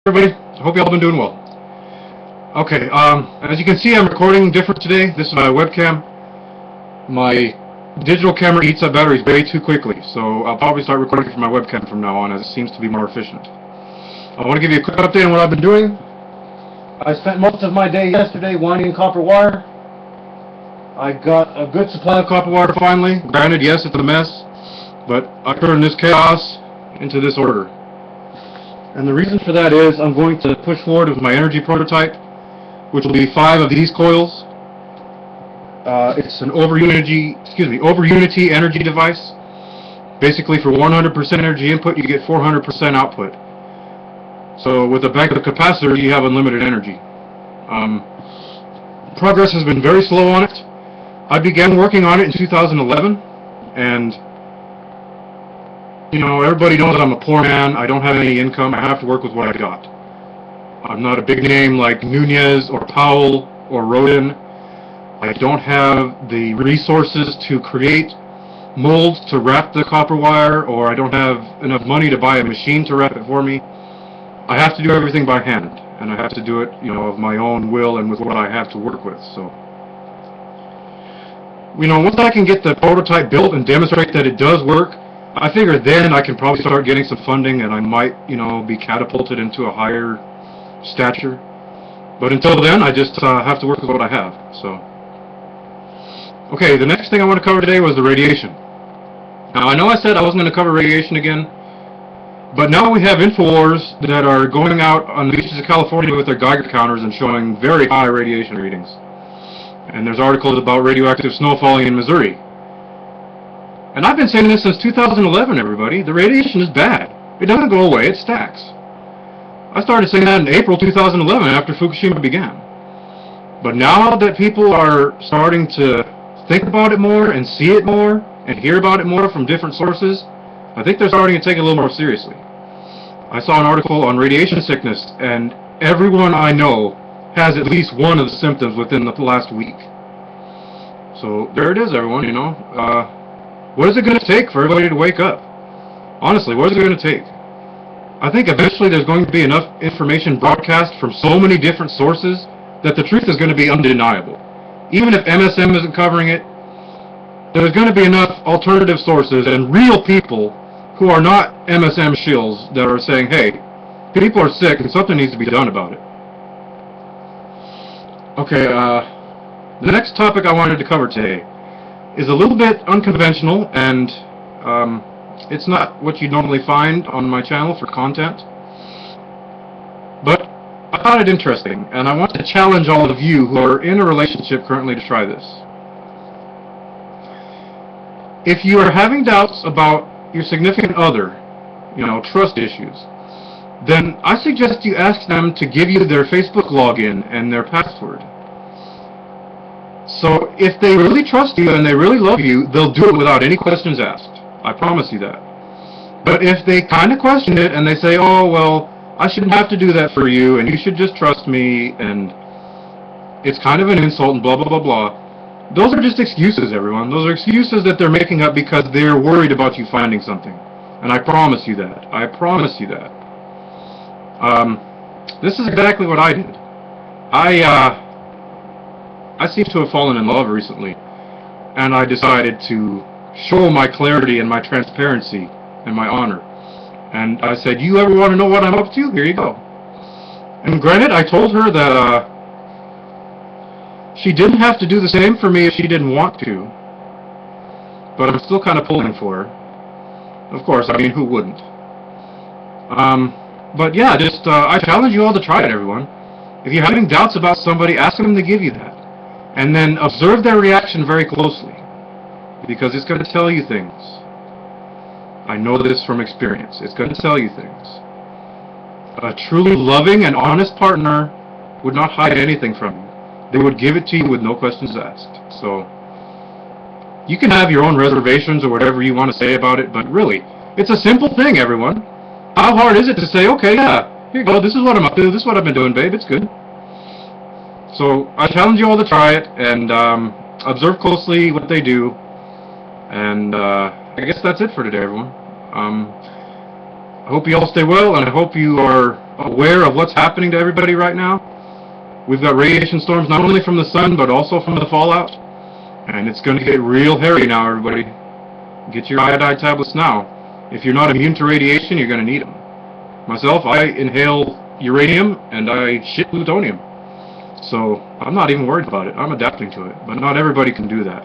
Everybody, I hope you all been doing well. Okay, as you can see, I'm recording different today. This is my webcam. My digital camera eats up batteries way too quickly, so I'll probably start recording from my webcam from now on, as it seems to be more efficient. I want to give you a quick update on what I've been doing. I spent most of my day yesterday winding copper wire. I got a good supply of copper wire finally. Granted, yes, it's a mess, but I turned this chaos into this order. And the reason for that is I'm going to push forward with my energy prototype, which will be 5 of these coils. It's an over unity energy device. Basically, for 100% energy input, you get 400% output. So with a backup capacitor, you have unlimited energy. Progress has been very slow on it. I began working on it in 2011, and everybody knows that I'm a poor man. I don't have any income. I have to work with what I got. I'm not a big name like Nunez or Powell or Rodin. I don't have the resources to create molds to wrap the copper wire, or I don't have enough money to buy a machine to wrap it for me. I have to do everything by hand, and I have to do it, of my own will and with what I have to work with. So, once I can get the prototype built and demonstrate that it does work, I figure then I can probably start getting some funding, and I might, be catapulted into a higher stature. But until then, I just have to work with what I have. So, okay, the next thing I want to cover today was the radiation. Now, I know I said I wasn't going to cover radiation again, but now we have InfoWars that are going out on the beaches of California with their Geiger counters and showing very high radiation readings. And there's articles about radioactive snow falling in Missouri. And I've been saying this since 2011, everybody. The radiation is bad. It doesn't go away, it stacks. I started saying that in April 2011 after Fukushima began. But now that people are starting to think about it more and see it more and hear about it more from different sources, I think they're starting to take it a little more seriously. I saw an article on radiation sickness, and everyone I know has at least one of the symptoms within the last week. So there it is, everyone, what is it going to take for everybody to wake up? Honestly, what is it going to take? I think eventually there's going to be enough information broadcast from so many different sources that the truth is going to be undeniable. Even if MSM isn't covering it, there's going to be enough alternative sources and real people who are not MSM shills that are saying, hey, people are sick and something needs to be done about it. Okay, the next topic I wanted to cover today is a little bit unconventional, and it's not what you normally find on my channel for content, but I found it interesting, and I want to challenge all of you who are in a relationship currently to try this. If you are having doubts about your significant other, trust issues, then I suggest you ask them to give you their Facebook login and their password. So if they really trust you and they really love you, they'll do it without any questions asked. I promise you that. But if they kind of question it and they say, oh, well, I shouldn't have to do that for you and you should just trust me and it's kind of an insult and blah, blah, blah, blah, those are just excuses, everyone. Those are excuses that they're making up because they're worried about you finding something. And I promise you that. I promise you that. This is exactly what I did. I seem to have fallen in love recently, and I decided to show my clarity and my transparency and my honor. And I said, you ever want to know what I'm up to? Here you go. And granted, I told her that she didn't have to do the same for me if she didn't want to, but I'm still kind of pulling for her. Of course, who wouldn't? But yeah, I challenge you all to try it, everyone. If you're having doubts about somebody, ask them to give you that. And then observe their reaction very closely, because it's going to tell you things. I know this from experience. It's going to tell you things. A truly loving and honest partner would not hide anything from you. They would give it to you with no questions asked. So, you can have your own reservations or whatever you want to say about it, but really, it's a simple thing, everyone. How hard is it to say, okay, yeah, here you go, this is what I'm up to, this is what I've been doing, babe, it's good. So, I challenge you all to try it, and observe closely what they do, and I guess that's it for today, everyone. I hope you all stay well, and I hope you are aware of what's happening to everybody right now. We've got radiation storms not only from the sun, but also from the fallout. And it's going to get real hairy now, everybody. Get your iodide tablets now. If you're not immune to radiation, you're going to need them. Myself, I inhale uranium, and I shit plutonium. So, I'm not even worried about it. I'm adapting to it. But not everybody can do that.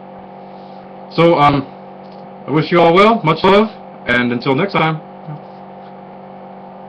So, I wish you all well, much love, and until next time.